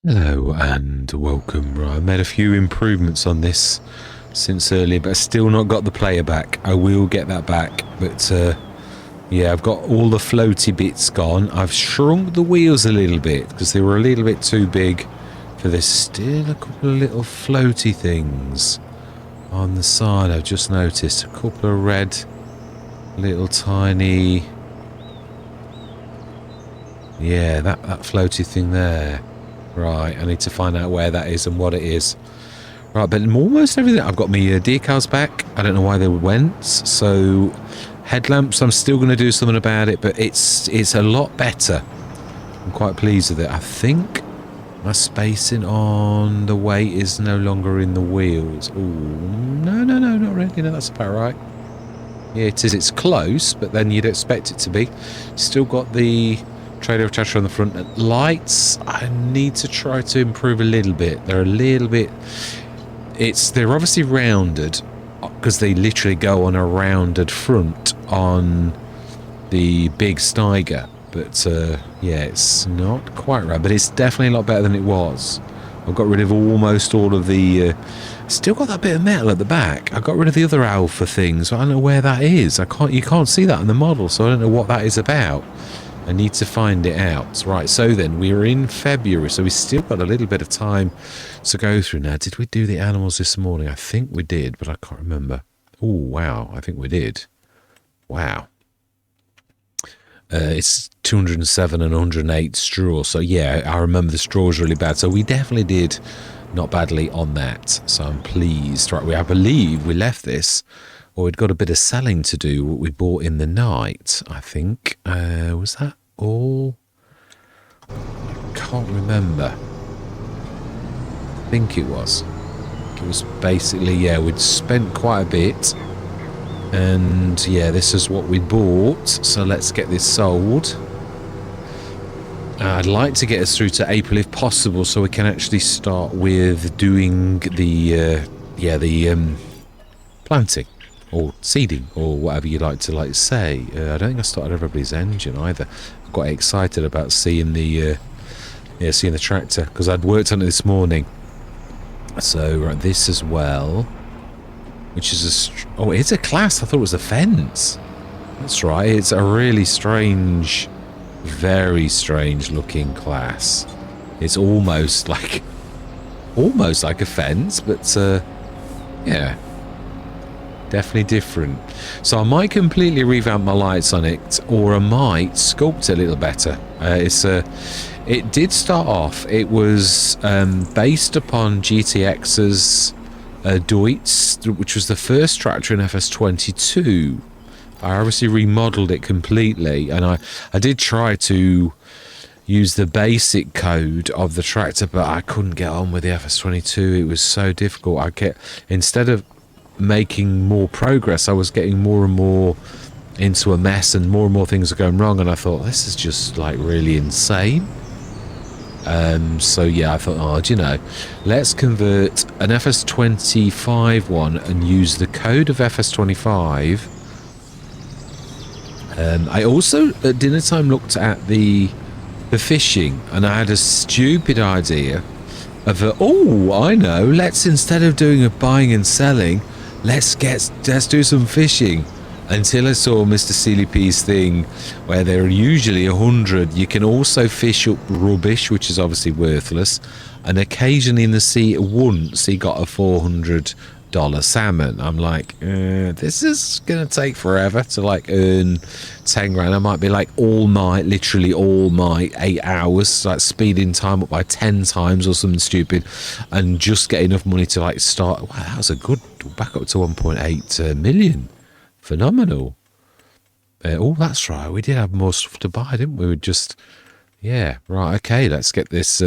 Hello and welcome. Right, I made a few improvements on this since earlier, but I've still not got the player back. I will get that back, but yeah, I've got all the floaty bits gone. I've shrunk the wheels a little bit because they were a little bit too big for this. Still a couple of little floaty things on the side. I've just noticed a couple of red little tiny, yeah, that floaty thing there. Right, I need to find out where that is and what it is. Right, but almost everything. I've got my decals back. I don't know why they went. So, headlamps, I'm still going to do something about it, but it's a lot better. I'm quite pleased with it. I think my spacing on the weight is no longer in the wheels. Oh, no, not really. No, that's about right. Yeah, it is. It's close, but then you'd expect it to be. Still got the trailer attacher on the front. Lights, I need to try to improve a little bit. They're a little bit, they're obviously rounded because they literally go on a rounded front on the big Steiger, but yeah, it's not quite right, but it's definitely a lot better than it was. I've got rid of almost all of the still got that bit of metal at the back. I got rid of the other alpha things. I don't know where that is. You can't see that in the model, so I don't know what that is about. I need to find it out. Right, so then we're in February, so we've still got a little bit of time to go through now. Did we do the animals this morning? I think we did, but I can't remember. Oh, wow, I think we did. Wow. It's 207 and 108 straw, so yeah, I remember the straw was really bad, so we definitely did not badly on that, so I'm pleased. Right, I believe we left this, or we'd got a bit of selling to do, what we bought in the night, I think. Was that all? I can't remember. I think it was. It was basically, yeah, we'd spent quite a bit. And yeah, this is what we bought. So let's get this sold. I'd like to get us through to April if possible, so we can actually start with doing the planting. Or seeding, or whatever you like to say. I don't think I started everybody's engine either. I got excited about seeing the tractor because I'd worked on it this morning. So right, this as well, which is it's a class. I thought it was a fence. That's right. It's a really strange, very strange looking class. It's almost like a fence, but yeah. Definitely different. So I might completely revamp my lights on it, or I might sculpt it a little better. It did start off, it was based upon GTX's Deutz, which was the first tractor in FS22. I obviously remodeled it completely, and I did try to use the basic code of the tractor, but I couldn't get on with the FS22. It was so difficult. Instead of making more progress, I was getting more and more into a mess, and more things are going wrong, and I thought, this is just like really insane. So yeah, I thought, oh, do you know, let's convert an FS25 one and use the code of FS25. I also at dinner time looked at the fishing, and I had a stupid idea of I know, let's, instead of doing a buying and selling, let's do some fishing. Until I saw Mr. CLP's thing where there are usually 100. You can also fish up rubbish, which is obviously worthless, and occasionally in the sea once he got a $400 salmon. I'm like, this is gonna take forever to like earn 10 grand. I might be like literally all my 8 hours, like speeding time up by 10 times or something stupid, and just get enough money to like start. Wow, that was a good back up to 1.8 million. Phenomenal. Oh, that's right, we did have more stuff to buy, didn't we? We just, yeah, right, okay, let's get this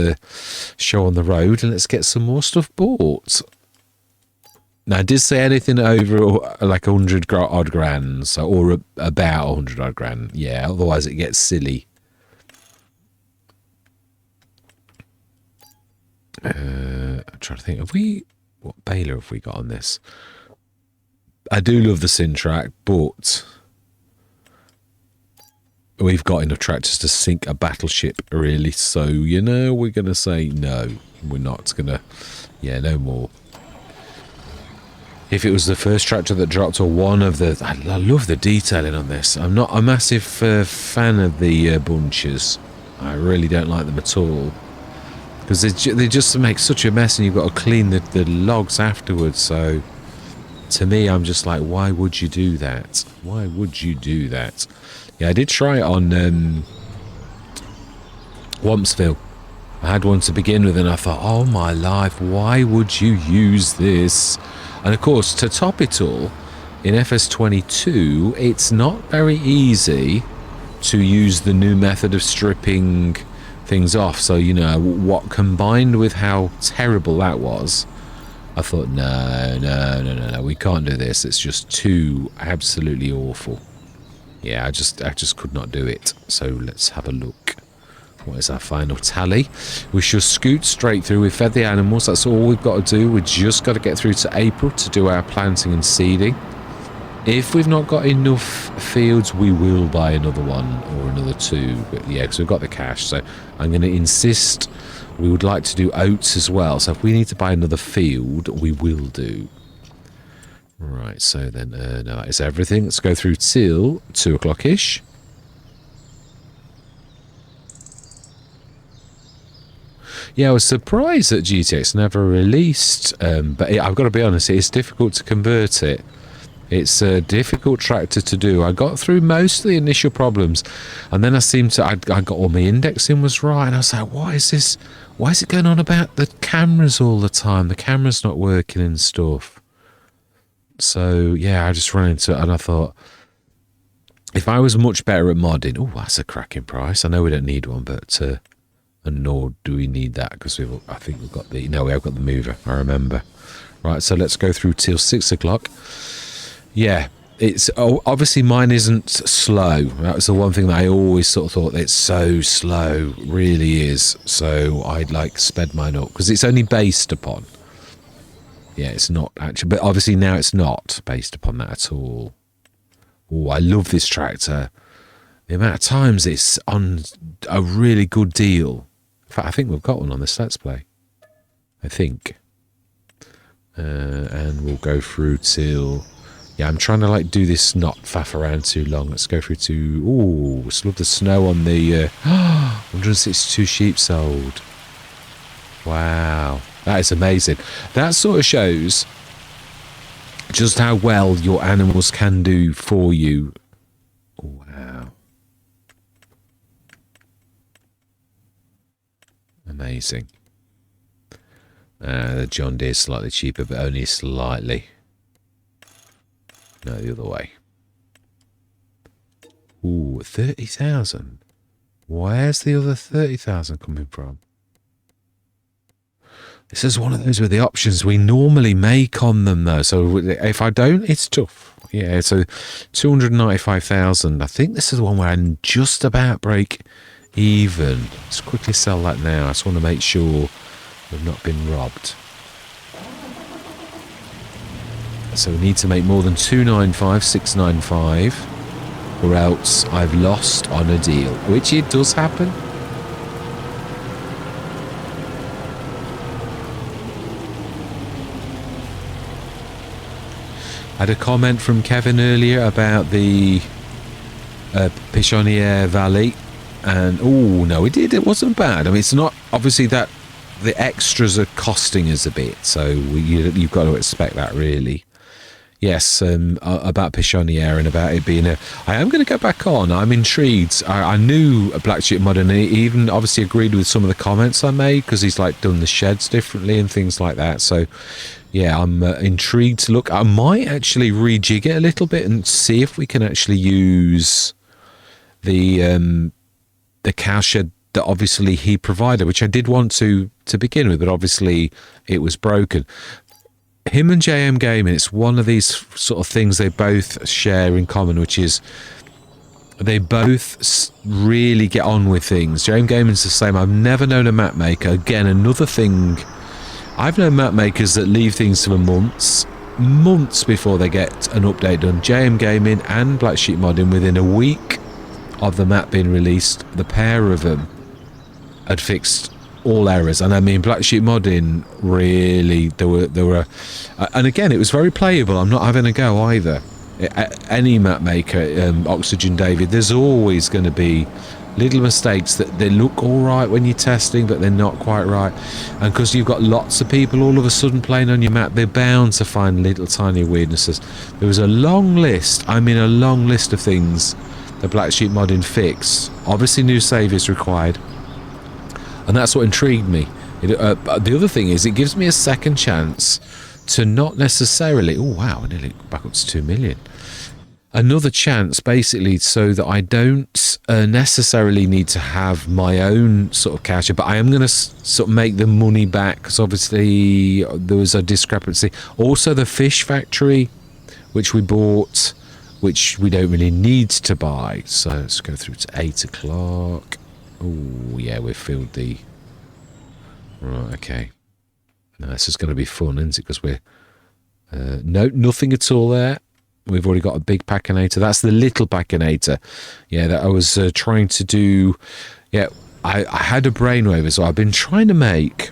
show on the road, and let's get some more stuff bought. Now, I did say anything over like 100 odd grand, so, or about 100 odd grand. Yeah, otherwise it gets silly. I'm trying to think, what baler have we got on this? I do love the Syntrack, but we've got enough tractors to sink a battleship, really. So, you know, we're going to say no. We're not going to... Yeah, no more. If it was the first tractor that dropped, or one of the... I love the detailing on this. I'm not a massive fan of the bunches. I really don't like them at all. Because they just make such a mess, and you've got to clean the logs afterwards. So, to me, I'm just like, why would you do that? Why would you do that? Yeah, I did try it on Wampsville. I had one to begin with, and I thought, oh my life, why would you use this? And of course, to top it all, in FS25, it's not very easy to use the new method of stripping things off. So, you know, what combined with how terrible that was, I thought, no, we can't do this. It's just too absolutely awful. Yeah, I just could not do it. So let's have a look. What is our final tally? We shall scoot straight through. We've fed the animals. That's all we've got to do. We've just got to get through to April to do our planting and seeding. If we've not got enough fields, we will buy another one or another two. But yeah, because we've got the cash. So I'm going to insist we would like to do oats as well. So if we need to buy another field, we will do. Right, so then no, that is everything. Let's go through till 2 o'clock-ish. Yeah, I was surprised that GTX never released, but I've got to be honest, it's difficult to convert it. It's a difficult tractor to do. I got through most of the initial problems, and then I got all my indexing was right, and I was like, what is this? Why is it going on about the cameras all the time? The camera's not working and stuff. So, yeah, I just ran into it, and I thought, if I was much better at modding... Oh, that's a cracking price. I know we don't need one, but... and nor do we need that, because I think we've got the... No, we have got the mover, I remember. Right, so let's go through till 6 o'clock. Yeah, it's... obviously, mine isn't slow. That was the one thing that I always sort of thought, it's so slow. Really is. So I'd like sped mine up, because it's only based upon... Yeah, it's not actually... But obviously now it's not based upon that at all. Oh, I love this tractor. The amount of times it's on a really good deal. In fact, I think we've got one on this Let's Play. I think. And we'll go through till... Yeah, I'm trying to like do this not faff around too long. Let's go through to... Ooh, just love the snow on the... 162 sheep sold. Wow. That is amazing. That sort of shows just how well your animals can do for you. Wow. Amazing. The John Deere is slightly cheaper, but only slightly. No, the other way. Ooh, 30,000. Where's the other 30,000 coming from? This is one of those with the options we normally make on them, though. So if I don't, it's tough. Yeah, so 295,000. I think this is the one where I just about break even. Let's quickly sell that now. I just want to make sure we've not been robbed. So we need to make more than 295, 695, or else I've lost on a deal, which it does happen. I had a comment from Kevin earlier about the Pichoniere Valley, and oh no, it wasn't bad. I mean, it's not obviously that the extras are costing us a bit, so you've got to expect that, really. Yes, about Pichoniere and about it being a... I am going to go back on. I'm intrigued. I knew Black Sheep Mod, and he even obviously agreed with some of the comments I made, because he's like done the sheds differently and things like that. So, yeah, I'm intrigued to look. I might actually rejig it a little bit and see if we can actually use the cow shed that obviously he provided, which I did want to begin with, but obviously it was broken. Him and JMGaming, it's one of these sort of things they both share in common, which is they both really get on with things. JMGaming's the same. I've never known a map maker. Again, another thing. I've known map makers that leave things for months before they get an update done. JMGaming and Black Sheep Modding within a week of the map being released, the pair of them had fixed all errors. And I mean, Black Sheep Modding, really, there were and again, it was very playable. I'm not having a go either. Any map maker, Oxygen David, there's always going to be little mistakes that they look all right when you're testing, but they're not quite right. And because you've got lots of people all of a sudden playing on your map, they're bound to find little tiny weirdnesses. There was a long list, I mean a long list of things that Black Sheep Modding fixed. Obviously new save is required, and that's what intrigued me. The other thing is, it gives me a second chance to not necessarily... Oh wow, nearly back up to 2 million. Another chance, basically, so that I don't necessarily need to have my own sort of cash, but I am going to sort of make the money back, because obviously there was a discrepancy. Also, the fish factory, which we bought, which we don't really need to buy. So let's go through to 8 o'clock. Oh, yeah, we've filled the... Right, okay. Now, this is going to be fun, isn't it? Because we're... no, nothing at all there. We've already got a big Pacinator. That's the little Pacinator. Yeah, that I was trying to do. Yeah, I had a brainwave, so I've been trying to make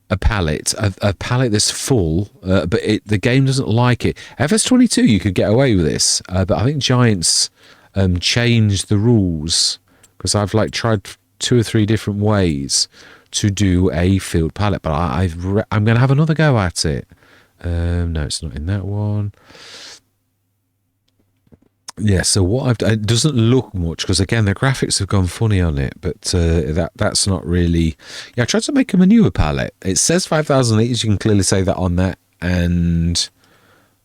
a pallet, a pallet that's full, but the game doesn't like it. FS22, you could get away with this, but I think Giants changed the rules, because I've like tried 2 or 3 different ways to do a filled pallet, but I'm going to have another go at it. No, it's not in that one. Yeah, so what I've done, it doesn't look much, because again the graphics have gone funny on it, but that's not really... Yeah, I tried to make a manure pallet. It says 5,000 litres, you can clearly say that on that, and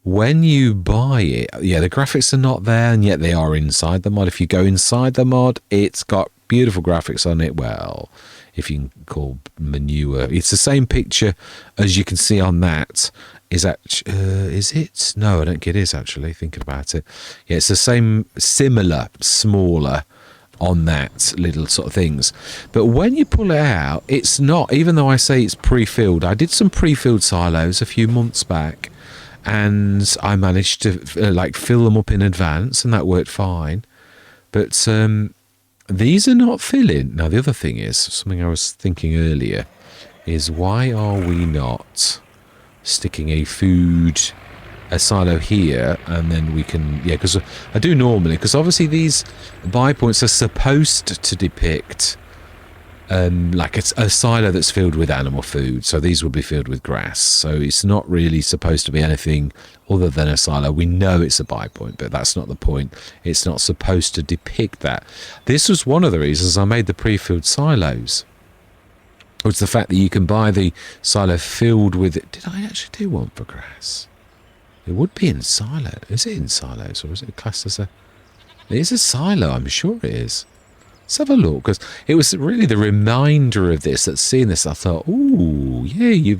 when you buy it, yeah, the graphics are not there, and yet they are inside the mod. If you go inside the mod, it's got beautiful graphics on it. Well, if you can call manure, it's the same picture as you can see on that. Is it? No, I don't think it is, actually, thinking about it. Yeah, it's the same, similar, smaller on that little sort of things. But when you pull it out, it's not, even though I say it's pre-filled. I did some pre-filled silos a few months back, and I managed to like fill them up in advance, and that worked fine. But these are not filling. Now, the other thing is, something I was thinking earlier, is why are we not sticking a silo here, and then we can... Yeah, because I do normally, because obviously these buy points are supposed to depict like a silo that's filled with animal food, so these will be filled with grass, so it's not really supposed to be anything other than a silo. We know it's a buy point, but that's not the point. It's not supposed to depict that. This was one of the reasons I made the pre-filled silos. It's the fact that you can buy the silo filled with it. Did I actually do one for grass? It would be in silo. Is it in silos, or is it classed as a... It is a silo, I'm sure it is. Let's have a look, because it was really the reminder of this, that seeing this, I thought, ooh, yeah,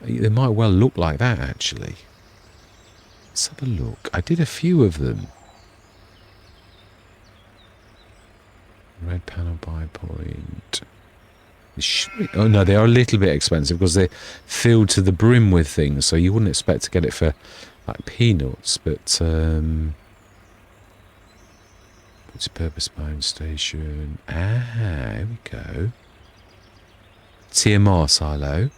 they might well look like that, actually. Let's have a look. I did a few of them. Red panel buy point. Oh no, they are a little bit expensive because they're filled to the brim with things, so you wouldn't expect to get it for like peanuts. But multi-purpose buying station. Here we go. TMR silo.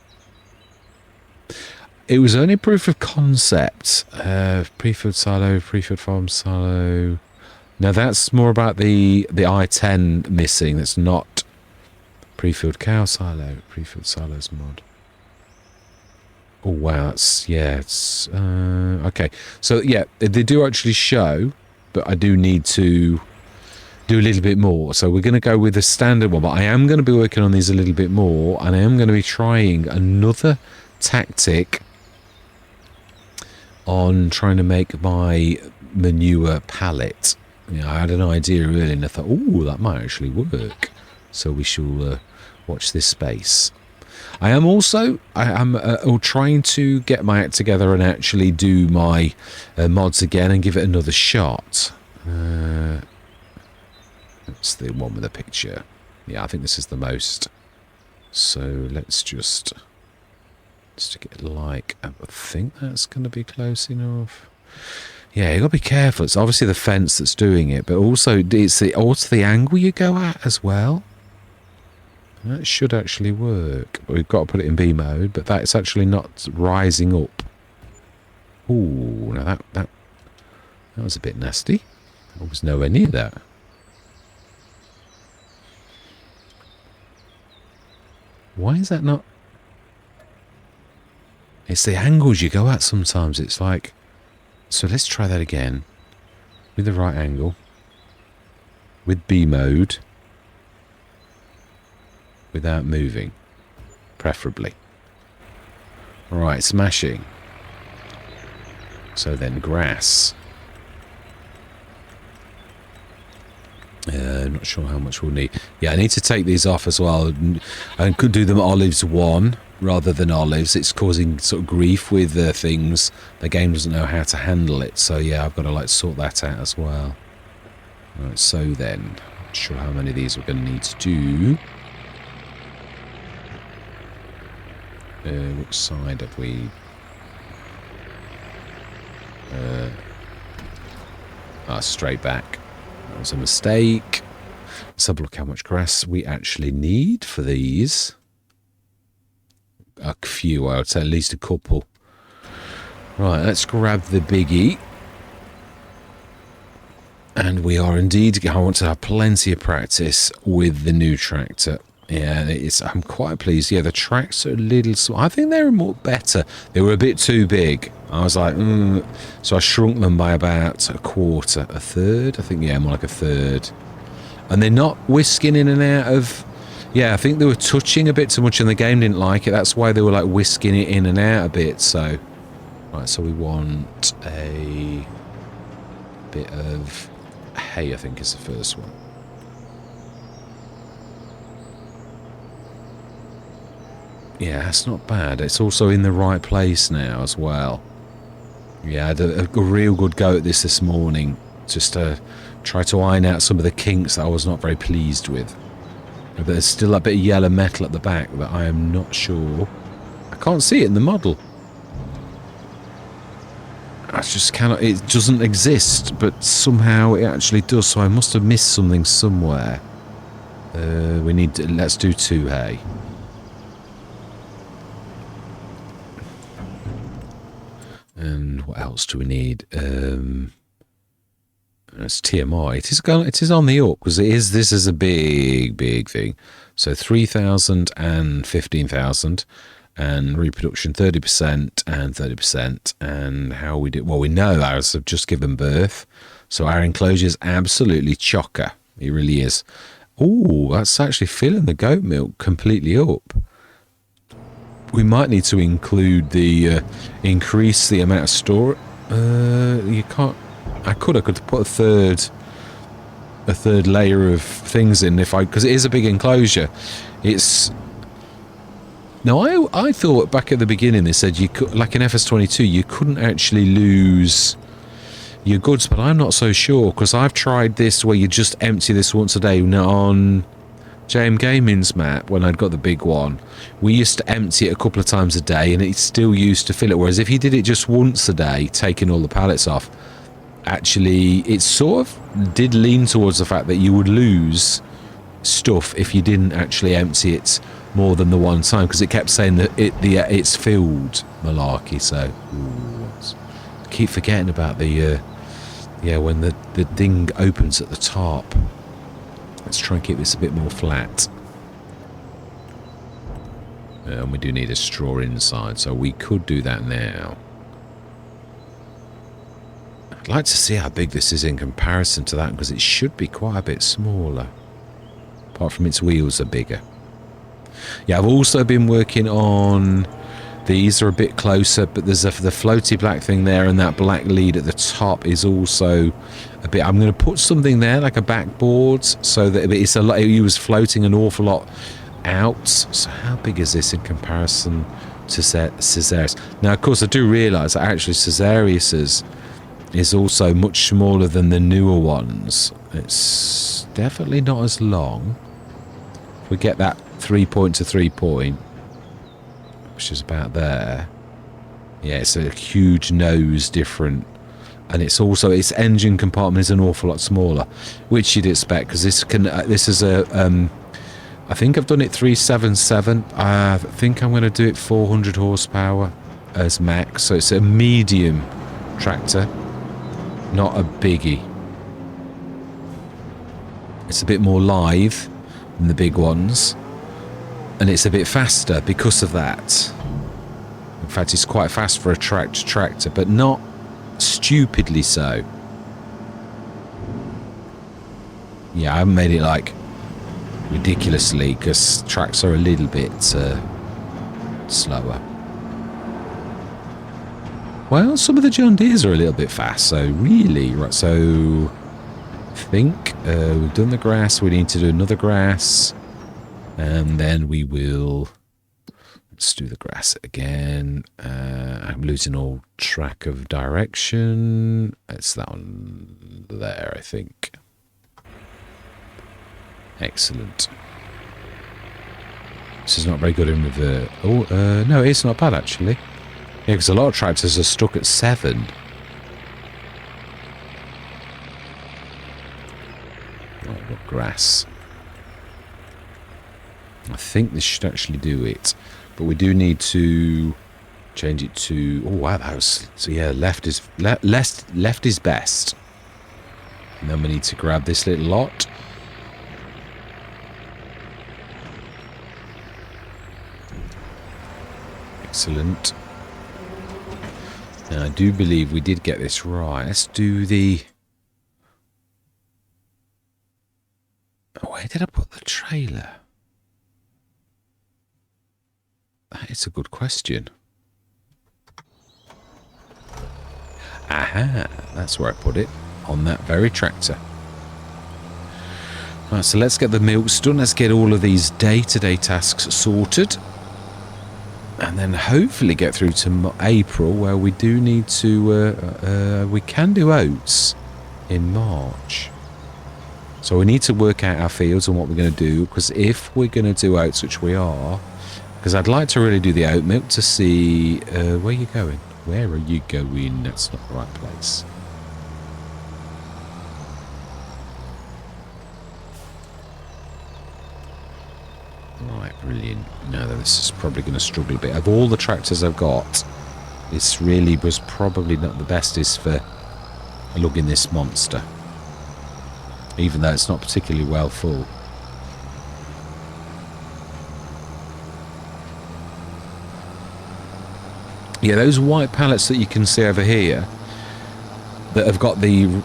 It was only proof of concept. Pre-filled silo, pre-filled farm silo. Now that's more about the I-10 missing. That's not pre-filled cow silo. Pre-filled silos mod. Oh wow, that's, yeah, it's okay. So yeah, they do actually show, but I do need to do a little bit more. So we're going to go with the standard one, but I am going to be working on these a little bit more, and I am going to be trying another tactic on trying to make my manure pallet. You know, I had an idea earlier and I thought, oh, that might actually work. So we shall watch this space. I am also trying to get my act together and actually do my mods again and give it another shot. That's the one with the picture. Yeah, I think this is the most. So let's just stick it like, I think that's going to be close enough. Yeah, you got to be careful. It's obviously the fence that's doing it, but also it's the angle you go at as well. That should actually work. We've got to put it in B mode, but that's actually not rising up. Ooh, now that was a bit nasty. I was nowhere near that. Why is that not? It's the angles you go at sometimes. It's like... So let's try that again. With the right angle. With B mode. Without moving. Preferably. Right, smashing. So then grass. I'm not sure how much we'll need. Yeah, I need to take these off as well. I could do them olives 1 rather than olives. It's causing sort of grief with things. The game doesn't know how to handle it. So yeah, I've got to like sort that out as well. Right, so then, not sure how many of these we're going to need to do. Which side have we? Straight back. That was a mistake. Let's have a look how much grass we actually need for these. A few, I would say at least a couple. Right, let's grab the biggie. And we are indeed, I want to have plenty of practice with the new tractor. Yeah, I'm quite pleased. Yeah, the tracks are a little small. I think they're more better. They were a bit too big. I was like, So I shrunk them by about a quarter, a third. I think, yeah, more like a third. And they're not whisking in and out of... Yeah, I think they were touching a bit too much and the game didn't like it. That's why they were like whisking it in and out a bit. So, right, so we want a bit of hay, I think is the first one. Yeah, that's not bad. It's also in the right place now as well. Yeah, I had a real good go at this morning. Just to try to iron out some of the kinks that I was not very pleased with. But there's still a bit of yellow metal at the back that I am not sure. I can't see it in the model. I just cannot... It doesn't exist, but somehow it actually does. So I must have missed something somewhere. We need to... Let's do 2 hay. And what else do we need? It's TMI. It is on the up because this is a big thing. So 3,000 and 15,000 and reproduction 30% and 30%. And how we do? Well, we know ours have just given birth, so our enclosure is absolutely chocker. It really is. Oh, that's actually filling the goat milk completely up. We might need to include the increase the amount of store. You can't. I could put a third layer of things in because it is a big enclosure. It's no. I thought back at the beginning they said you could, like in FS25, you couldn't actually lose your goods, but I'm not so sure because I've tried this where you just empty this once a day on JMGaming's map. When I'd got the big one, we used to empty it a couple of times a day and it still used to fill it, whereas if you did it just once a day, taking all the pallets off, actually it sort of did lean towards the fact that you would lose stuff if you didn't actually empty it more than the one time, because it kept saying that it's filled malarkey. So I keep forgetting about the when the thing opens at the top. Let's try and keep this a bit more flat. And we do need a straw inside, so we could do that now. I'd like to see how big this is in comparison to that, because it should be quite a bit smaller. Apart from its wheels are bigger. Yeah, I've also been working on... These are a bit closer, but there's the floaty black thing there, and that black lead at the top is also a bit... I'm going to put something there, like a backboard, so that it's a lot... He was floating an awful lot out. So how big is this in comparison to Caesarius? Now, of course, I do realise that actually Caesarius's is also much smaller than the newer ones. It's definitely not as long. If we get that 3-point to 3-point, which is about there. Yeah, it's a huge nose different And it's also, its engine compartment is an awful lot smaller, which you'd expect, because this is a, I think I've done it 377. I think I'm going to do it 400 horsepower as max. So it's a medium tractor, not a biggie. It's a bit more lithe than the big ones, and it's a bit faster because of that. In fact, it's quite fast for a tractor, but not stupidly so. Yeah, I haven't made it like ridiculously, because tracks are a little bit slower. Well, some of the John Deeres are a little bit fast, so really, right, so I think we've done the grass, we need to do another grass, and then we will, let's do the grass again. I'm losing all track of direction. It's that one there, I think. Excellent. This is not very good in reverse. Oh, no, it's not bad, actually. Yeah, because a lot of tractors are stuck at 7. Oh, what grass. I think this should actually do it. But we do need to change it to... Oh, wow, that was... So, yeah, left is best. And then we need to grab this little lot. Excellent. Now, I do believe we did get this right. Let's do the... Oh, where did I put the trailer? That is a good question. Aha, that's where I put it. On that very tractor. Right, so let's get the milks done. Let's get all of these day-to-day tasks sorted. And then hopefully get through to April, where we do need to... we can do oats in March. So we need to work out our fields and what we're going to do. Because if we're going to do oats, which we are... Because I'd like to really do the oat milk to see... where are you going? Where are you going? That's not the right place. Right, brilliant. No, this is probably going to struggle a bit. Of all the tractors I've got, this really was probably not the bestest for lugging this monster. Even though it's not particularly well full. Yeah, those white pallets that you can see over here that have got the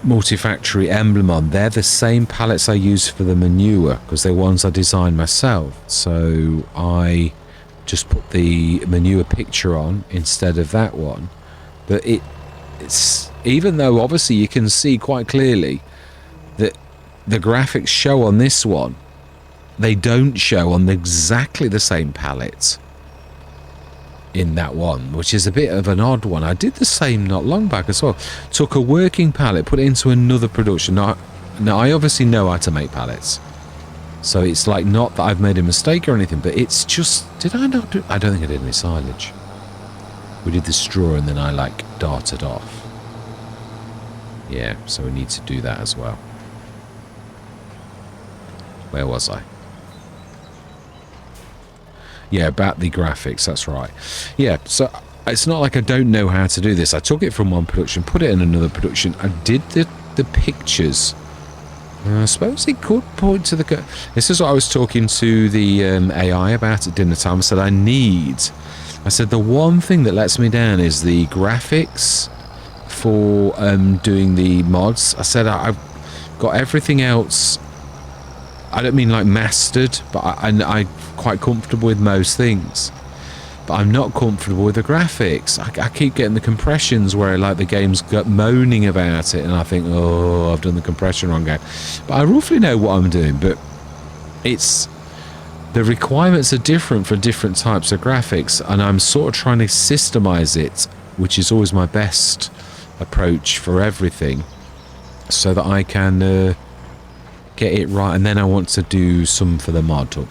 multi-factory emblem on, they're the same pallets I use for the manure, because they're ones I designed myself. So I just put the manure picture on instead of that one. But it's even though obviously you can see quite clearly that the graphics show on this one, they don't show on exactly the same pallet in that one, which is a bit of an odd one. I did the same not long back as well. Took a working pallet, put it into another production. Now I obviously know how to make pallets, so it's like not that I've made a mistake or anything, but it's just, did I not do... I don't think I did any silage. We did the straw and then I like darted off. Yeah, so we need to do that as well. Where was I? Yeah, about the graphics, that's right. Yeah, so it's not like I don't know how to do this. I took it from one production, put it in another production. I did the pictures. I suppose it could point to the... This is what I was talking to the AI about at dinner time. I said, I said, the one thing that lets me down is the graphics for doing the mods. I said, I've got everything else... I don't mean like mastered, but I'm quite comfortable with most things. But I'm not comfortable with the graphics. I keep getting the compressions where like the game's moaning about it, and I think, oh, I've done the compression wrong again. But I roughly know what I'm doing, but it's... The requirements are different for different types of graphics, and I'm sort of trying to systemize it, which is always my best approach for everything, so that I can... get it right, and then I want to do some for the mod up.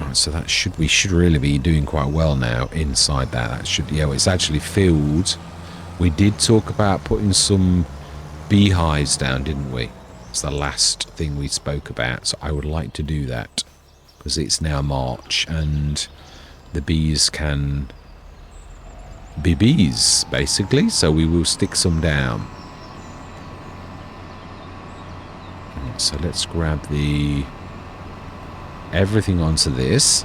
Oh, Right, so that we should really be doing quite well now inside that. That should, yeah, it's actually filled. We did talk about putting some beehives down, didn't we? It's the last thing we spoke about. So I would like to do that because it's now March and the bees can be bees, basically. So we will stick some down. So let's grab everything onto this.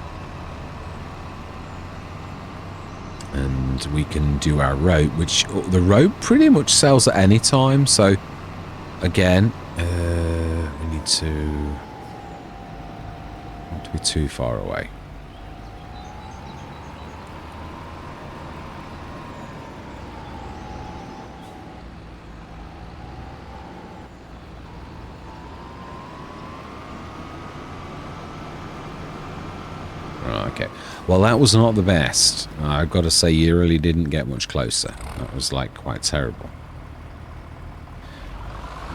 And we can do our rope, which the rope pretty much sells at any time. So again, we need to not be too far away. Okay, well that was not the best. I've got to say you really didn't get much closer. That was like quite terrible.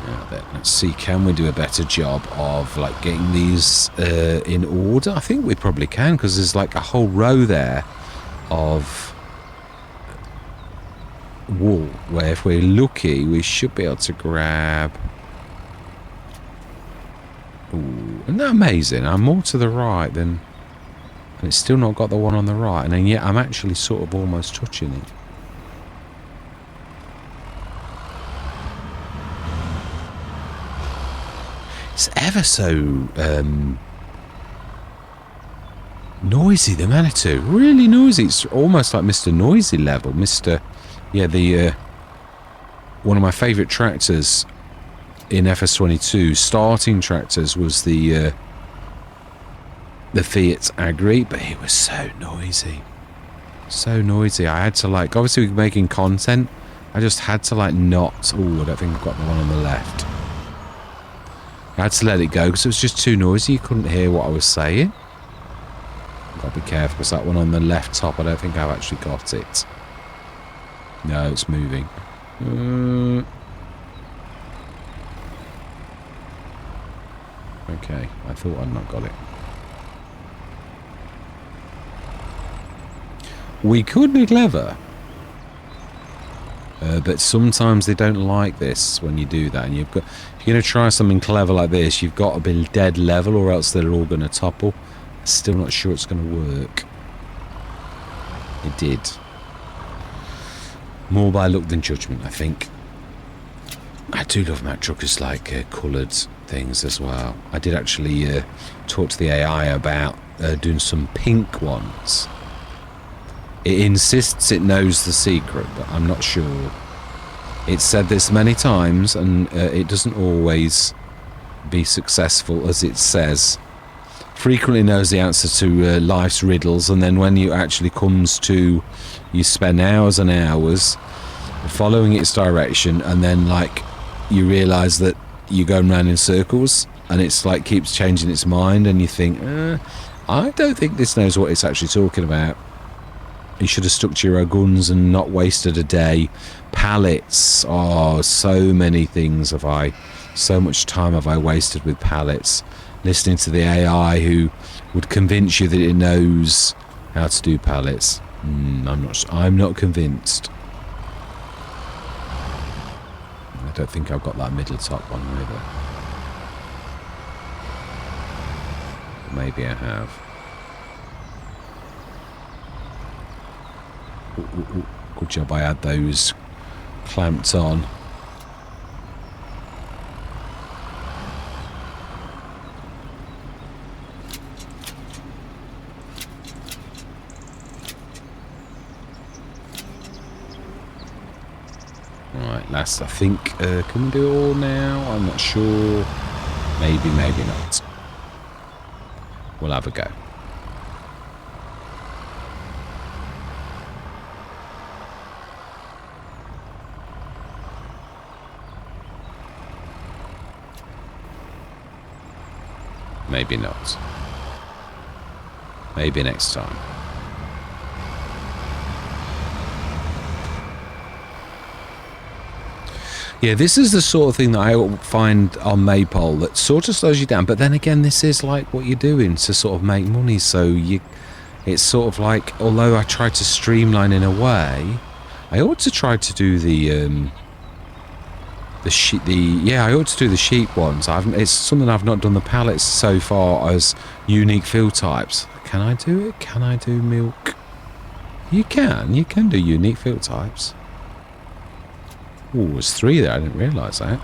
Now then, let's see, can we do a better job of like getting these in order? I think we probably can because there's like a whole row there of wool where if we're lucky we should be able to grab. Ooh, isn't that amazing? I'm more to the right than... And it's still not got the one on the right, and then yet I'm actually sort of almost touching it. It's ever so noisy, the Manitou. Really noisy. It's almost like Mr. Noisy level. Mr. Yeah, one of my favourite tractors in FS25, starting tractors, was the Fiat Agri, but it was so noisy. So noisy. I had to like, obviously we're making content, I just had to like not, oh, I don't think I've got the one on the left. I had to let it go because it was just too noisy, you couldn't hear what I was saying. Gotta be careful because that one on the left top, I don't think I've actually got it. No, it's moving. Okay, I thought I'd not got it. We could be clever, but sometimes they don't like this when you do that. And you've got, if you're going to try something clever like this, you've got to be dead level, or else they're all going to topple. Still not sure it's going to work. It did. More by luck than judgment, I think. I do love Mac Truckers like coloured things as well. I did actually talk to the AI about doing some pink ones. It insists it knows the secret, but I'm not sure. It's said this many times, and it doesn't always be successful as it says. Frequently knows the answer to life's riddles, and then when it actually comes to, you spend hours and hours following its direction, and then like you realise that you're going round in circles, and it's like keeps changing its mind, and you think, I don't think this knows what it's actually talking about. You should have stuck to your guns and not wasted a day. Pallets. Oh, so many things have I... So much time have I wasted with pallets. Listening to the AI who would convince you that it knows how to do pallets. I'm not convinced. I don't think I've got that middle top one either. Maybe I have. Ooh. Good job I had those clamped on. Right, last I think, can we do it all now? I'm not sure. Maybe not. We'll have a go. Maybe not. Maybe next time. Yeah, this is the sort of thing that I find on Maypole that sort of slows you down. But then again, this is like what you're doing to sort of make money. So it's sort of like, although I try to streamline in a way, I ought to try to do I ought to do the sheep ones. It's something I've not done the pallets so far as unique field types. Can I do it? Can I do milk? You can do unique field types. Oh, there's 3 there. I didn't realise that.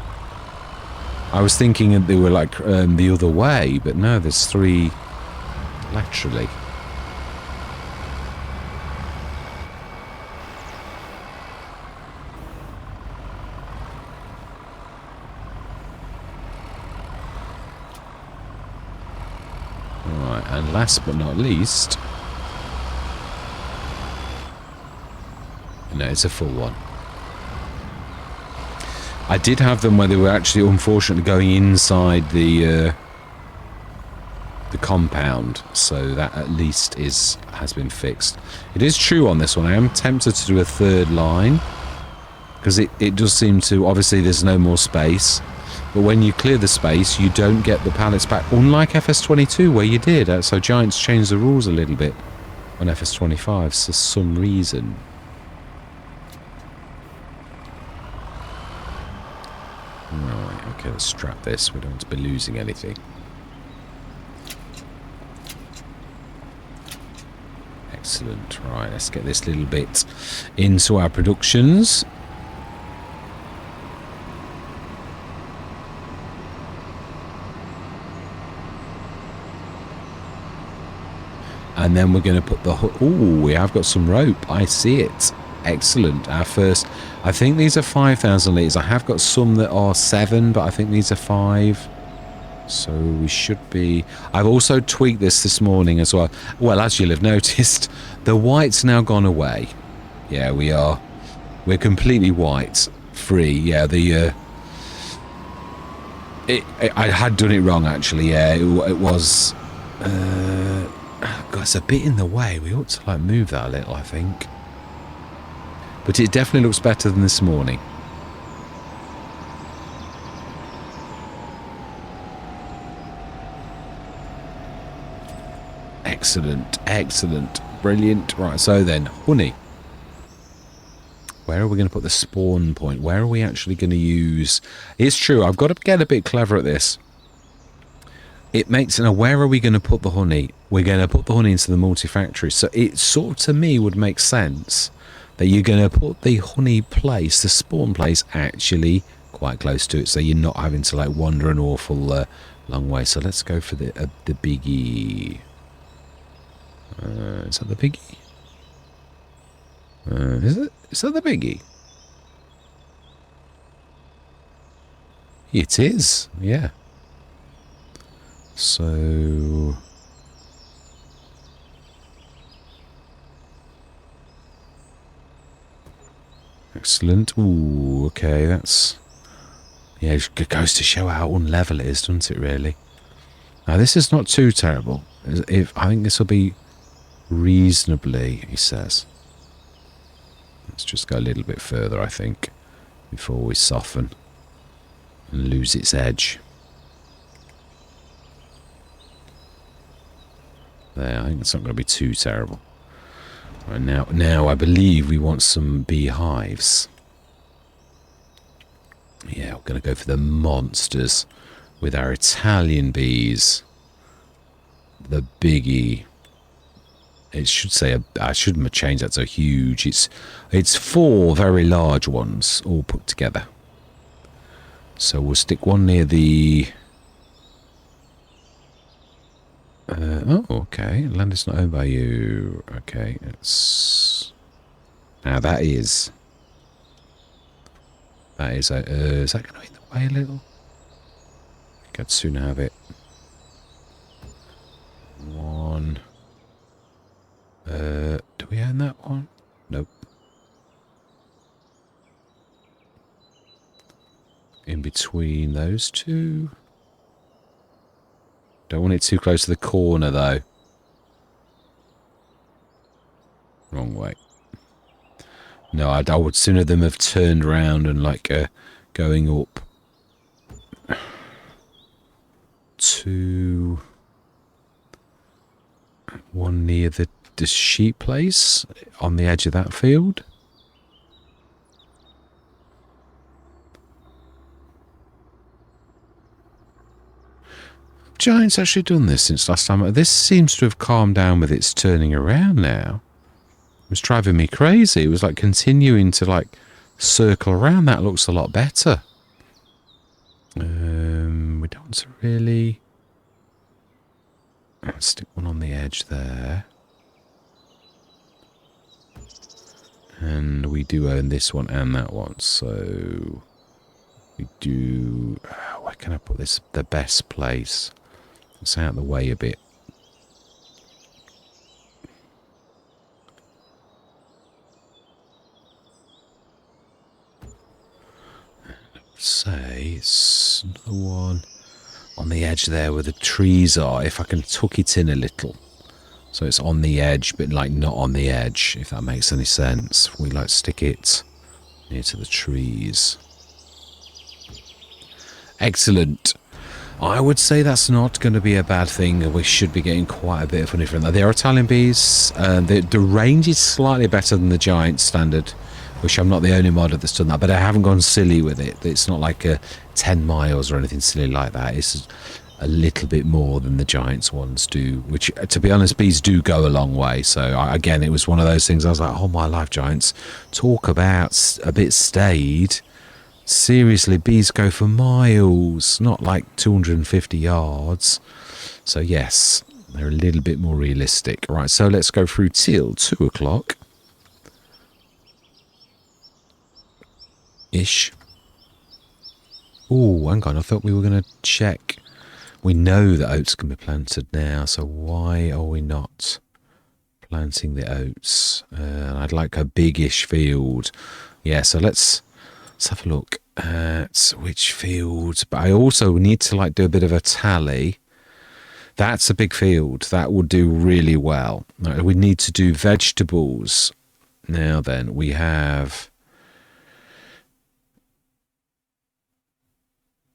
I was thinking that they were like the other way, but no, there's 3 laterally. Right, and last but not least, no, it's a full one. I did have them where they were actually, unfortunately, going inside the compound, so that at least has been fixed. It is true on this one. I am tempted to do a 3rd line because it does seem to. Obviously, there's no more space, but when you clear the space, you don't get the pallets back. Unlike FS22, where you did. So Giants changed the rules a little bit on FS25 for some reason. Right, okay, let's strap this. We don't want to be losing anything. Excellent. Right, let's get this little bit into our productions. And then we're going to put the... Oh, we have got some rope. I see it. Excellent. Our first... I think these are 5,000 litres. I have got some that are 7, but I think these are 5. So we should be... I've also tweaked this morning as well. Well, as you'll have noticed, the white's now gone away. Yeah, we are. We're completely white. Free. Yeah, the... I had done it wrong, actually. Yeah, it was... God, it's a bit in the way. We ought to, like, move that a little, I think. But it definitely looks better than this morning. Excellent, excellent, brilliant. Right, so then, honey. Where are we going to put the spawn point? Where are we actually going to use... It's true, I've got to get a bit clever at this. It makes... Now, where are we going to put the honey? We're going to put the honey into the multi-factory. So it sort of, to me, would make sense that you're going to put the honey place, the spawn place, actually quite close to it, so you're not having to, like, wander an awful long way. So let's go for the biggie. Is that the biggie? Is it? Is that the biggie? It is, yeah. So... Excellent. Ooh, okay, that's... Yeah, it goes to show how unlevel it is, doesn't it, really? Now, this is not too terrible. I think this will be reasonably, he says. Let's just go a little bit further, I think, before we soften and lose its edge. There, I think it's not going to be too terrible. Right, now I believe we want some beehives. Yeah, we're going to go for the monsters with our Italian bees. The biggie. It should say, I shouldn't change that to huge. It's 4 very large ones all put together. So we'll stick one near the... oh, okay. Land is not owned by you. Okay, it's... Now that is... That is that going to be in the way a little? I think I'd soon have it. 1... do we own that one? Nope. In between those two. Don't want it too close to the corner, though. Wrong way. No, I would sooner them have turned around and, like, go going up to one near the sheep place on the edge of that field. Giant's actually done this since last time. This seems to have calmed down with its turning around now. It was driving me crazy. It was like continuing to like circle around. That looks a lot better. We don't want to really... Let's stick one on the edge there. And we do own this one and that one, so we do... where can I put this? The best place. It's out of the way a bit. Say it's another one on the edge there where the trees are. If I can tuck it in a little. So it's on the edge, but like not on the edge, if that makes any sense. We like stick it near to the trees. Excellent. I would say that's not going to be a bad thing. We should be getting quite a bit of honey from that. They are Italian bees. The range is slightly better than the giant standard, which I'm not the only modder that's done that, but I haven't gone silly with it. It's not like 10 miles or anything silly like that. It's a little bit more than the giants ones do, which, to be honest, bees do go a long way. So again, it was one of those things I was like, oh my life, giants, talk about a bit staid. Seriously, bees go for miles, not like 250 yards. So yes, they're a little bit more realistic. Right, so let's go through till 2 o'clock. Ish. Oh, hang on, I thought we were going to check. We know that oats can be planted now, so why are we not planting the oats? I'd like a biggish field. Yeah, so let's have a look at which field. But I also need to like do a bit of a tally. That's a big field. That would do really well. We need to do vegetables. Now then, we have...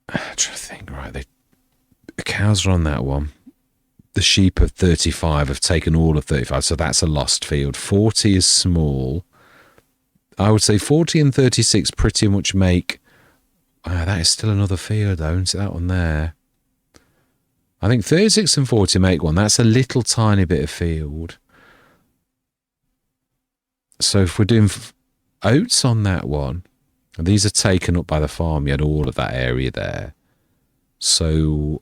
I'm trying to think, right, the cows are on that one. The sheep of 35 have taken all of 35, so that's a lost field. 40 is small. I would say 40 and 36 pretty much make... that is still another field, though, isn't it? That one there. I think 36 and 40 make one. That's a little tiny bit of field. So if we're doing oats on that one, and these are taken up by the farmyard, all of that area there. So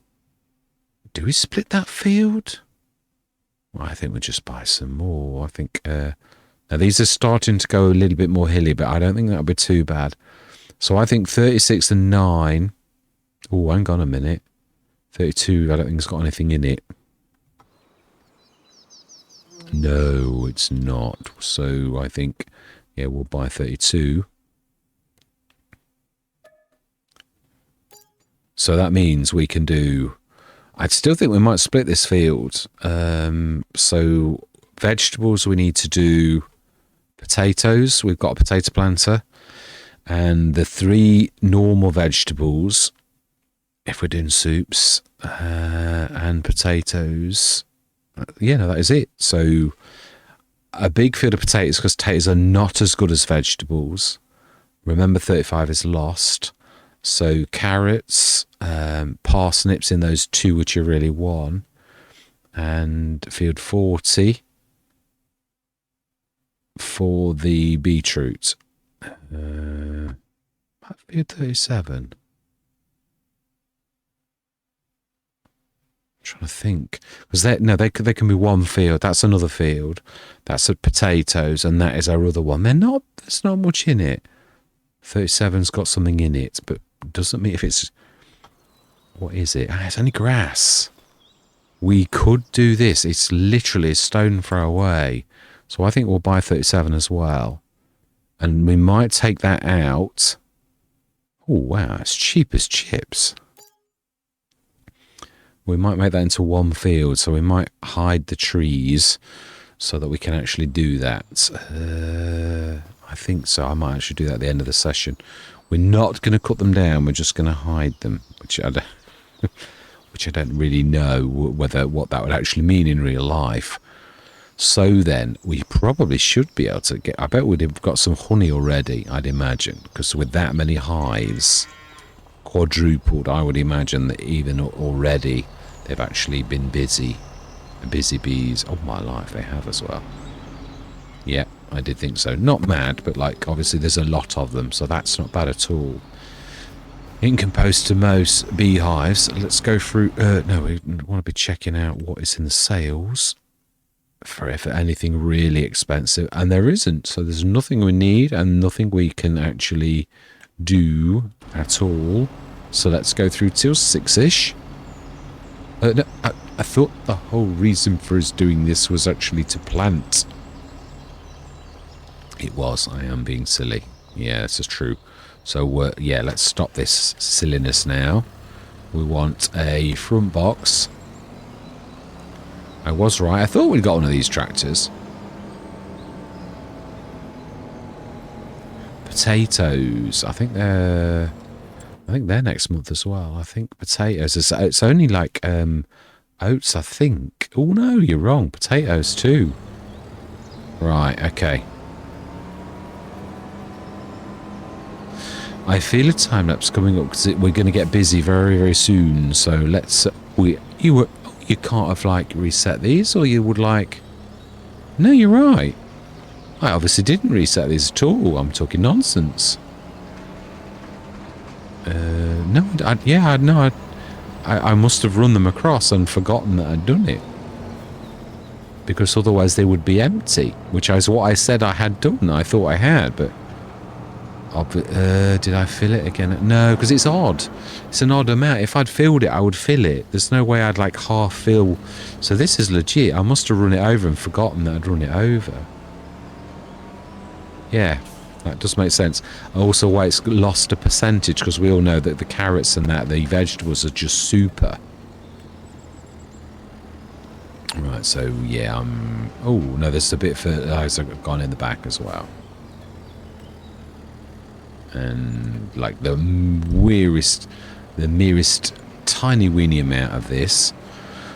do we split that field? Well, I think we'll just buy some more. I think... now, these are starting to go a little bit more hilly, but I don't think that'll be too bad. So I think 36 and 9... Oh, hang on a minute. 32, I don't think it's got anything in it. No, it's not. So I think, yeah, we'll buy 32. So that means we can do... I still think we might split this field. So vegetables, we need to do potatoes. We've got a potato planter. And the 3 normal vegetables, if we're doing soups, and potatoes, yeah, no, that is it. So a big field of potatoes, because potatoes are not as good as vegetables. Remember, 35 is lost. So carrots, parsnips in those 2 which are really 1, and field 40 for the beetroot. Field 37. I'm trying to think, because they can be 1 field. That's another field. That's a potatoes, and that is our other one. There's not much in it. 37's got something in it, but doesn't mean if it's... What is it? It's only grass. We could do this. It's literally a stone throw away. So I think we'll buy 37 as well. And we might take that out. Oh, wow. It's cheap as chips. We might make that into 1 field. So we might hide the trees so that we can actually do that. I think so. I might actually do that at the end of the session. We're not going to cut them down. We're just going to hide them, which I don't really know what that would actually mean in real life. So then, we probably should be able to get... I bet we'd have got some honey already, I'd imagine. Because with that many hives, quadrupled, I would imagine that even already they've actually been busy. Busy bees. Oh, my life, they have as well. Yeah, I did think so. Not mad, but like, obviously there's a lot of them, so that's not bad at all. In comparison to most beehives, let's go through... no, we want to be checking out what is in the sales for anything really expensive. And there isn't, so there's nothing we need and nothing we can actually do at all. So let's go through till 6-ish. No, I thought the whole reason for us doing this was actually to plant. It was. I am being silly. Yeah, this is true. So, yeah, let's stop this silliness now. We want a front box. I was right. I thought we'd got one of these tractors. Potatoes. I think they're next month as well. I think potatoes. It's only like oats, I think. Oh, no, you're wrong. Potatoes too. Right, okay. I feel a time lapse coming up because we're going to get busy very, very soon. So let's. You can't have like reset these, or you would like. No, you're right. I obviously didn't reset these at all. I'm talking nonsense. No, I must have run them across and forgotten that I'd done it. Because otherwise they would be empty, which is what I said I had done. I thought I had, but... did I fill it again? No, because it's odd. It's an odd amount. If I'd filled it, I would fill it. There's no way I'd like half fill. So this is legit. I must have run it over and forgotten that I'd run it over. Yeah, that does make sense. Also, why it's lost a percentage, because we all know that the carrots and that, the vegetables are just super. Right, so yeah, oh, no, there's a bit of fertilizer gone in the back as well. And like the merest tiny weeny amount of this.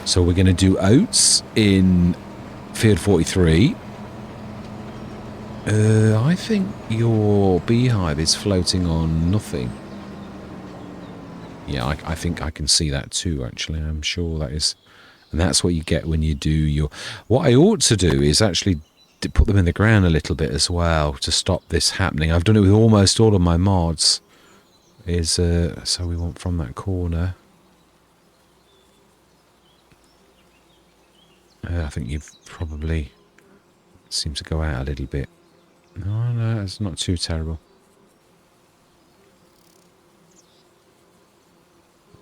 So we're going to do oats in field 43. I think your beehive is floating on nothing. Yeah, I think I can see that too, actually. I'm sure that is... And that's what you get when you do your... What I ought to do is actually put them in the ground a little bit as well to stop this happening. I've done it with almost all of my mods. So we want from that corner. I think you've probably... seemed to go out a little bit. No, it's not too terrible.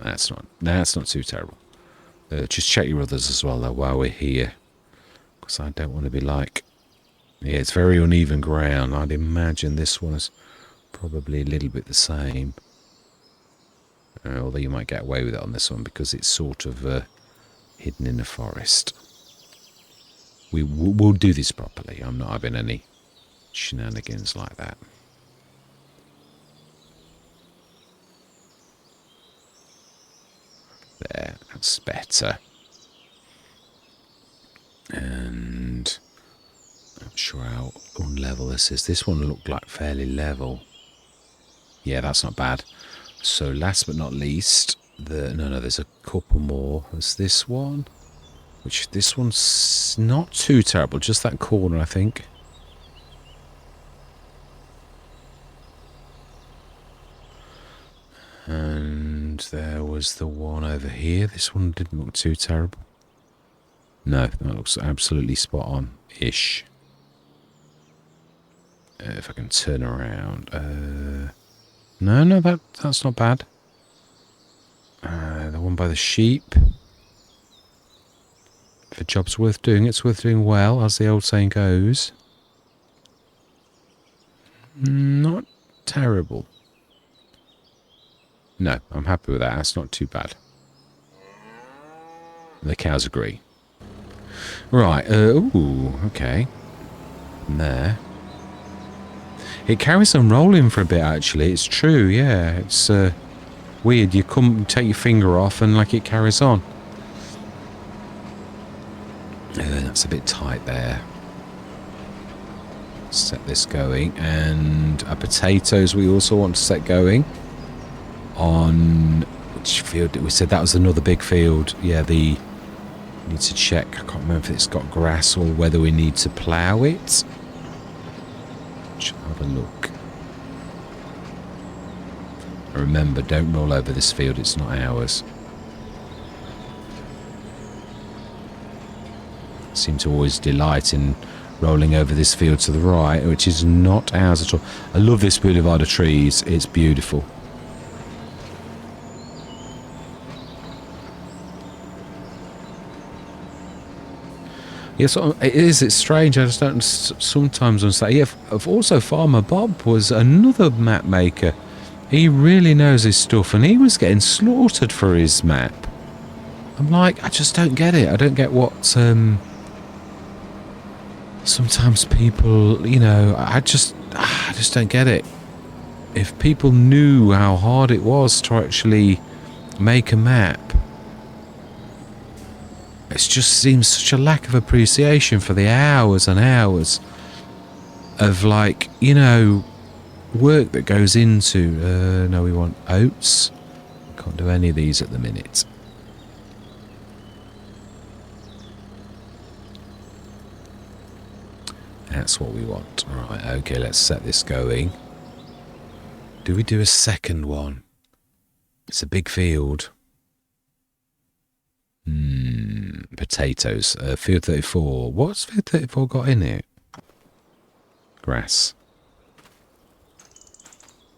That's not too terrible. Just check your others as well, though, while we're here. Because I don't want to be like... Yeah, it's very uneven ground. I'd imagine this one is probably a little bit the same. Although you might get away with it on this one because it's sort of hidden in the forest. We'll do this properly. I'm not having any shenanigans like that. There, that's better. And I'm not sure how unlevel this is. This one looked like fairly level. Yeah, that's not bad. So last but not least, no, there's a couple more. There's this one, which this one's not too terrible. Just that corner, I think. And there was the one over here. This one didn't look too terrible. No, that looks absolutely spot on-ish. If I can turn around. No, that's not bad. The one by the sheep. If a job's worth doing, it's worth doing well, as the old saying goes. Not terrible. No, I'm happy with that. That's not too bad. The cows agree. Right, ooh, okay. And there. It carries on rolling for a bit, actually. It's true, yeah. It's weird. You take your finger off and like it carries on. That's a bit tight there. Set this going. And our potatoes we also want to set going. On which field did we said that was another big field? Yeah, need to check. I can't remember if it's got grass or whether we need to plough it. Let's have a look. Remember, don't roll over this field, it's not ours. I seem to always delight in rolling over this field to the right, which is not ours at all. I love this boulevard of trees, it's beautiful. Yes, it's strange, I just don't sometimes understand. Yeah, also Farmer Bob was another map maker. He really knows his stuff, and he was getting slaughtered for his map. I'm like, I just don't get it. I don't get what sometimes people, you know, I just don't get it. If people knew how hard it was to actually make a map, it just seems such a lack of appreciation for the hours and hours of, like, you know, work that goes into no, we want oats. Can't do any of these at the minute. That's what we want. Right, okay, let's set this going. Do we do a second one? It's a big field. Potatoes. Field 34. What's field 34 got in it? Grass.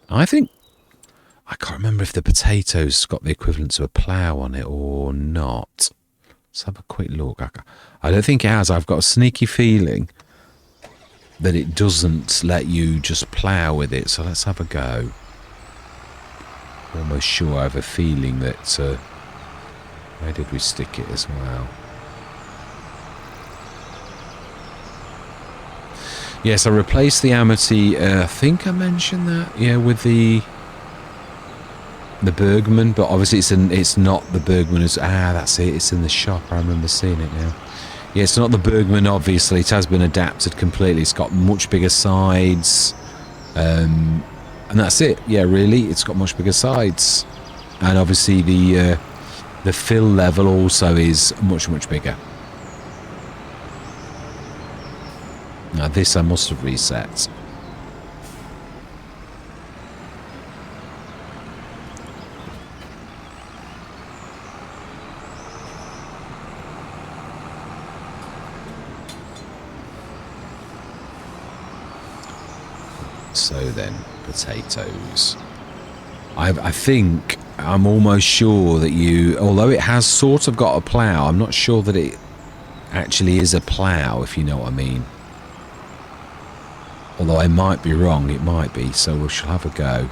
I think... I can't remember if the potatoes got the equivalent to a plough on it or not. Let's have a quick look. I don't think it has. I've got a sneaky feeling that it doesn't let you just plough with it. So let's have a go. Almost sure I have a feeling that... where did we stick it as well? Yes, I replaced the Amity, I think I mentioned that, yeah, with the Bergman, but obviously it's not the Bergman as, that's it, it's in the shop, I remember seeing it now. Yeah, it's not the Bergman, obviously, it has been adapted completely, it's got much bigger sides, and that's it, yeah, really, it's got much bigger sides, and obviously the fill level also is much, much bigger. Now this I must have reset. So then, potatoes. I think, I'm almost sure that although it has sort of got a plough, I'm not sure that it actually is a plough, if you know what I mean. Although I might be wrong, it might be, so we shall have a go.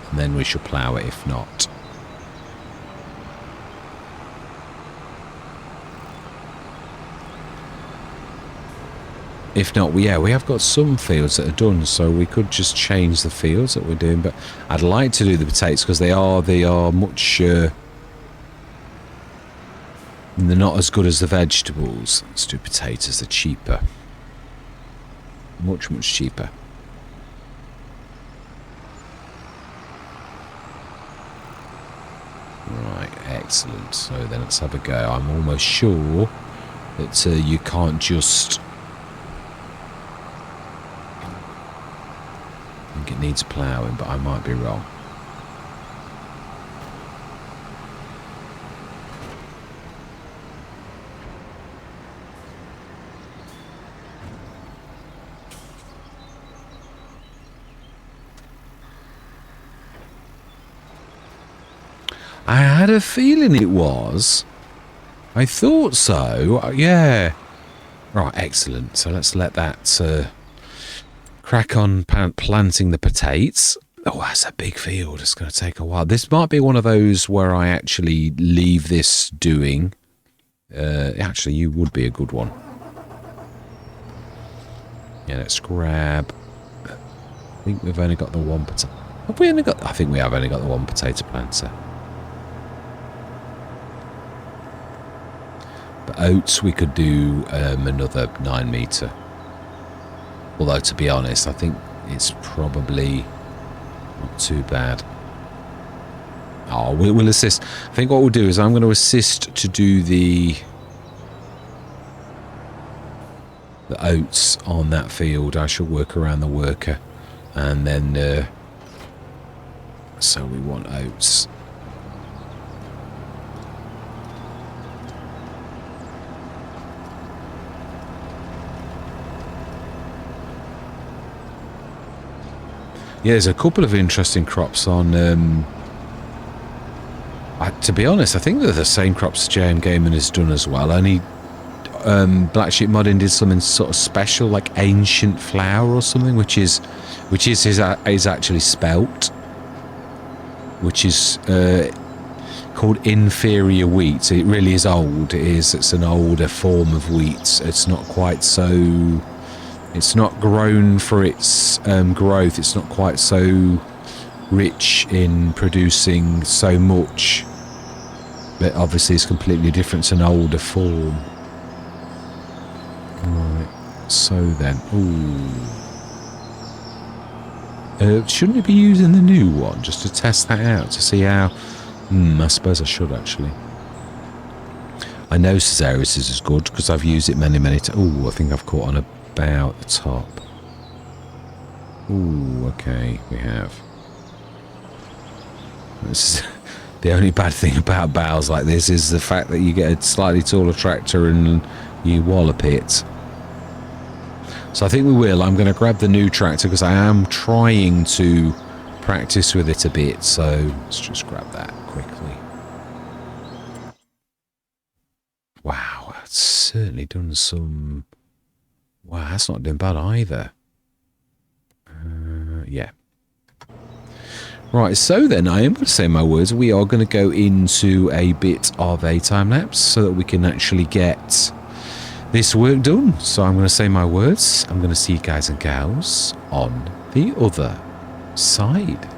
And then we shall plough it if not. If not, yeah, we have got some fields that are done, so we could just change the fields that we're doing. But I'd like to do the potatoes because they are much... they're not as good as the vegetables. Let's do potatoes, they're cheaper. Much, much cheaper. Right, excellent. So then let's have a go. I'm almost sure that you can't just... I think it needs ploughing, but I might be wrong. I had a feeling it was. I thought so. Yeah. Right, excellent. So let's let that crack on planting the potatoes. Oh, that's a big field. It's going to take a while. This might be one of those where I actually leave this doing. Actually, you would be a good one. Yeah, let's grab... I think we've only got the one potato... Have we only got... I think we have only got the one potato planter. But oats, we could do another 9 metre. Although, to be honest, I think it's probably not too bad. Oh, we'll assist. I think what we'll do is I'm going to assist to do the oats on that field. I shall work around the worker. And then... so we want oats. Yeah, there's a couple of interesting crops on... to be honest, I think they're the same crops JMGaming has done as well. Only Black Sheep Modding did something sort of special, like ancient flour or something, which is actually spelt, which is called inferior wheat. So it really is old. It's an older form of wheat. It's not quite so... It's not grown for its growth. It's not quite so rich in producing so much. But obviously it's completely different. It's an older form. Right. So then... Ooh. Shouldn't we be using the new one just to test that out? To see how... I suppose I should actually. I know Caesaris is good because I've used it many times. Oh, I think I've caught on about the top. Ooh, okay, we have. This is, the only bad thing about bales like this is the fact that you get a slightly taller tractor and you wallop it. So I think we will. I'm going to grab the new tractor because I am trying to practice with it a bit. So let's just grab that quickly. Wow, that's certainly done some... Wow, that's not doing bad either. Yeah. Right, so then I am going to say my words. We are going to go into a bit of a time lapse so that we can actually get this work done. So I'm going to say my words. I'm going to see you guys and gals on the other side.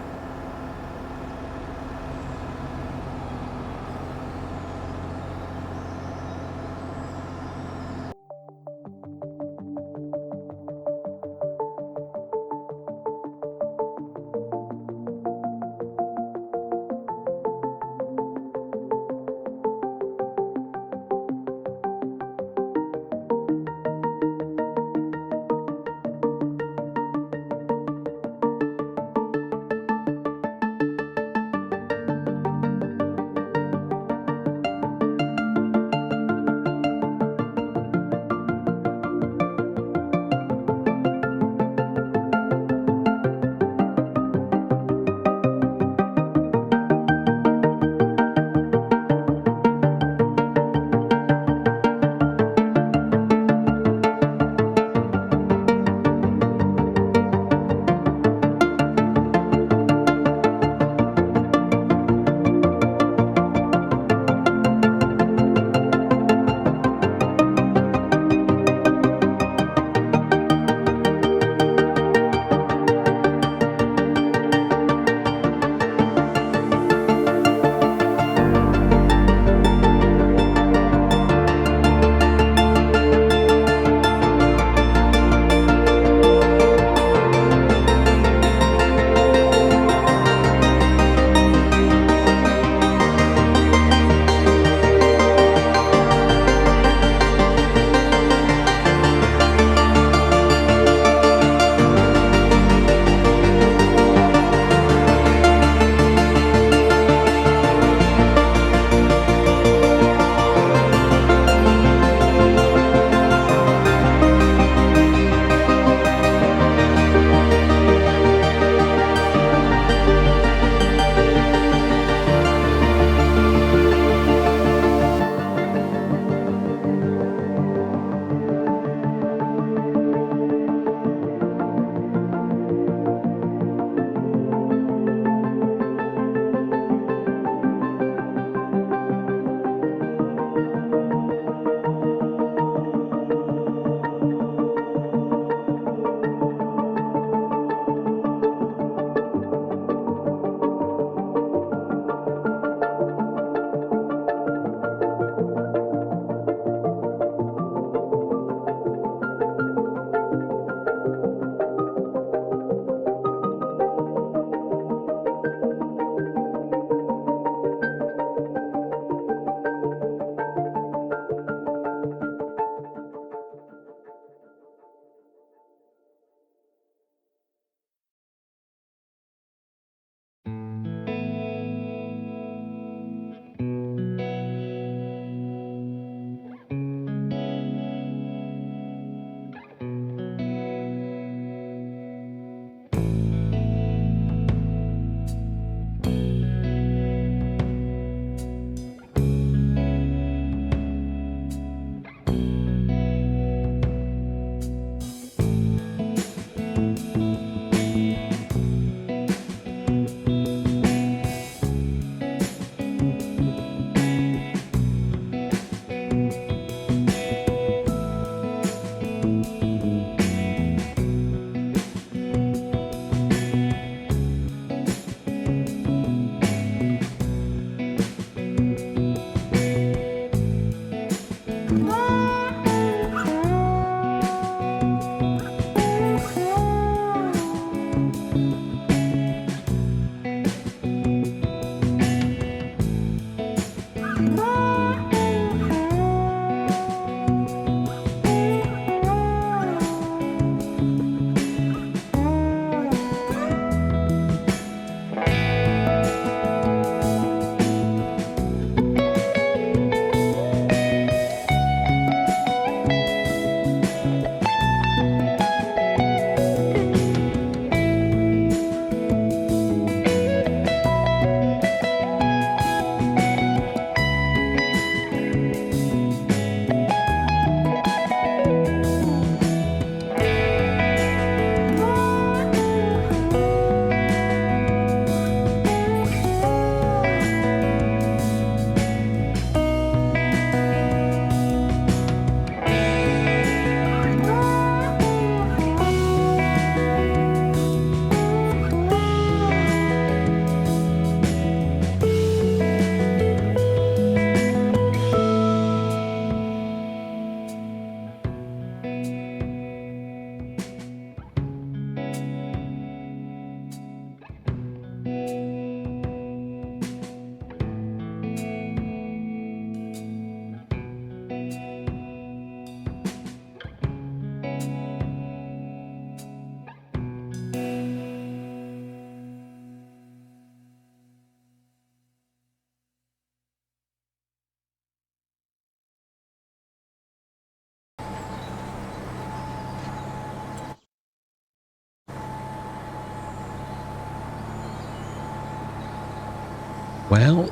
Well,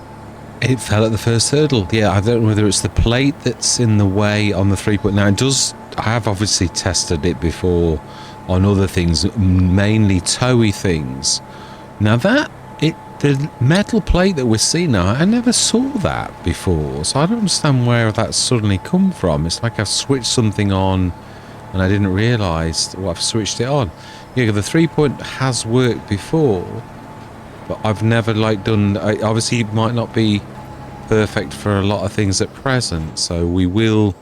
it fell at the first hurdle. Yeah, I don't know whether it's the plate that's in the way on the 3.9. It does. I have obviously tested it before on other things, mainly towy things. Now the metal plate that we're seeing now, I never saw that before, so I don't understand where that's suddenly come from. It's like I've switched something on and I didn't realise what I've switched it on. Yeah, the 3-point has worked before, but I've never done. Obviously, it might not be perfect for a lot of things at present, so I will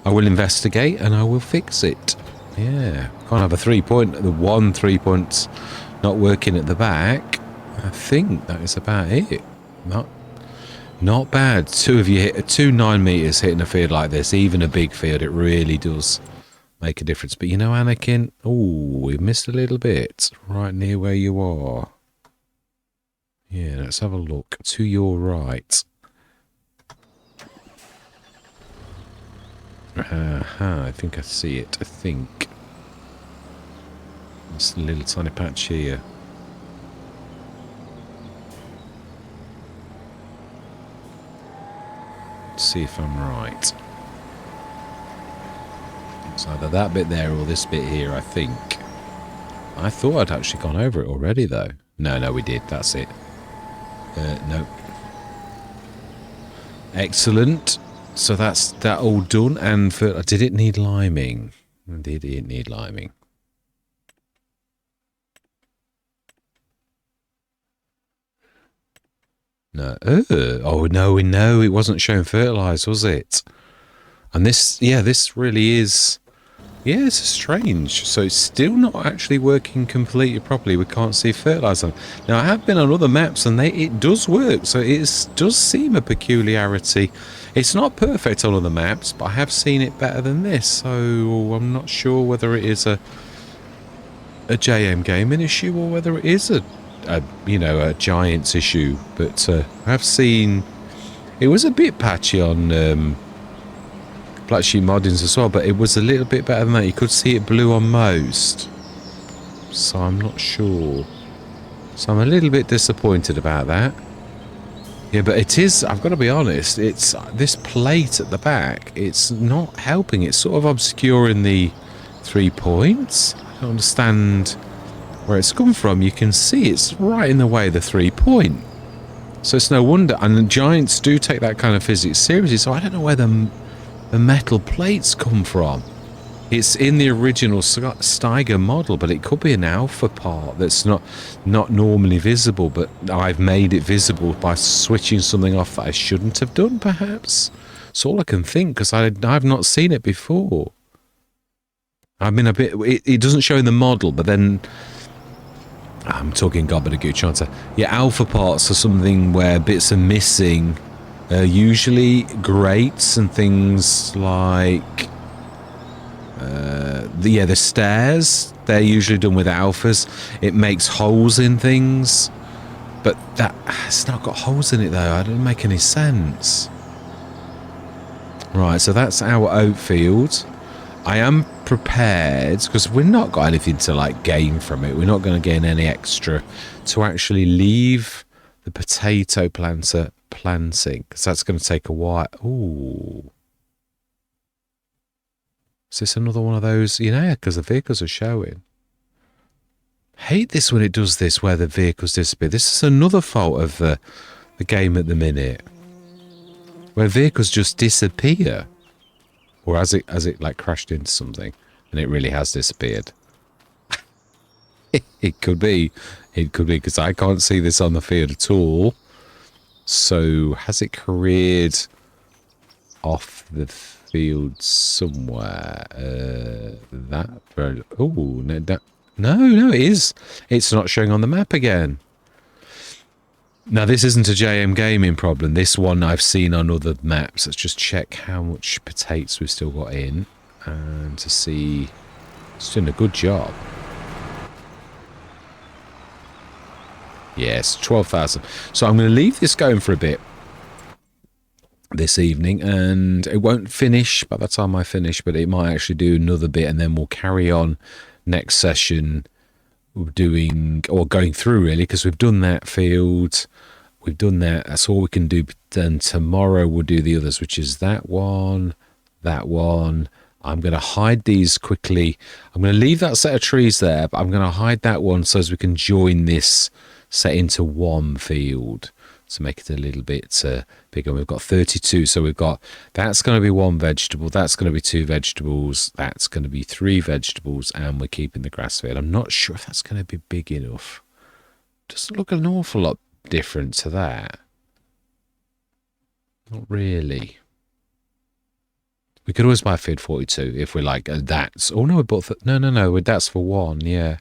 investigate and I will fix it. Yeah, can't have a 3-point. The one 3-point's not working at the back. I think that is about it. Not bad. Two 9 meters hitting a field like this, even a big field, it really does make a difference. But you know, Anakin, oh, we missed a little bit right near where you are. Yeah, let's have a look to your right. I think I see it. I think it's a little tiny patch here. Let's see if I'm right. It's either that bit there or this bit here, I think. I thought I'd actually gone over it already, though. No, we did. That's it. No. Excellent. So that's that all done. And did it need liming? Did it need liming? No. Oh, no, it wasn't showing fertilized, was it? And this, yeah, this really is... Yeah, it's strange. So it's still not actually working completely properly. We can't see fertilizer. Now, I have been on other maps and it does work. So it does seem a peculiarity. It's not perfect on other maps, but I have seen it better than this. So I'm not sure whether it is a JMGaming issue or whether it is a Giants issue. But I have seen it was a bit patchy on Black Sheep Moddings as well, but it was a little bit better than that. You could see it blue on most, so I'm not sure. So I'm a little bit disappointed about that. Yeah, but it is, I've got to be honest, it's this plate at the back, it's not helping. It's sort of obscuring the 3 points. I don't understand where it's come from. You can see it's right in the way of the 3-point. So it's no wonder, and the Giants do take that kind of physics seriously, so I don't know where the metal plates come from. It's in the original Steiger model, but it could be an alpha part that's not normally visible, but I've made it visible by switching something off that I shouldn't have done, perhaps. That's all I can think, because I've not seen it before. I mean, it doesn't show in the model, but then I'm talking gobbledygooch, aren't I? Yeah, alpha parts are something where bits are missing Usually grates and things like the stairs, they're usually done with alphas. It makes holes in things, but that it's not got holes in it though. It doesn't make any sense. Right, so that's our oat field. I am prepared, because we're not got anything to like gain from it. We're not going to gain any extra, to actually leave the potato planter planting, because that's going to take a while. Ooh. Is this another one of those? You know, because the vehicles are showing. Hate this when it does this, where the vehicles disappear. This is another fault of the game at the minute, where vehicles just disappear. Or has it like crashed into something and it really has disappeared? It could be. It could be, because I can't see this on the field at all. So has it careered off the field somewhere? No, it is. It's not showing on the map again. Now, this isn't a JMGaming problem. This one I've seen on other maps. Let's just check how much potatoes we've still got in, and to see it's doing a good job. Yes, 12,000. So I'm going to leave this going for a bit this evening, and it won't finish by the time I finish, but it might actually do another bit, and then we'll carry on next session doing, or going through really, because we've done that field, we've done that, that's all we can do. Then tomorrow we'll do the others, which is that one. I'm going to hide these quickly. I'm going to leave that set of trees there, but I'm going to hide that one so as we can join this set into one field to make it a little bit bigger. We've got 32, so we've got, that's going to be 1 vegetable, that's going to be 2 vegetables, that's going to be 3 vegetables, and we're keeping the grass field. I'm not sure if that's going to be big enough. Doesn't look an awful lot different to that. Not really. We could always buy field 42 if we like. That's, oh no, we bought, no, that's for 1, yeah.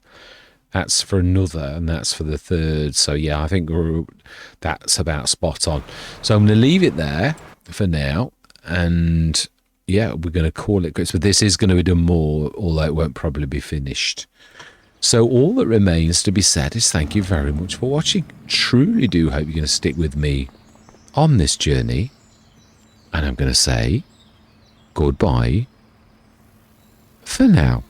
That's for another, and that's for the 3rd. So yeah, I think that's about spot on. So I'm going to leave it there for now, and yeah, we're going to call it quits. But this is going to be done more, although it won't probably be finished. So all that remains to be said is thank you very much for watching. Truly do hope you're going to stick with me on this journey, and I'm going to say goodbye for now.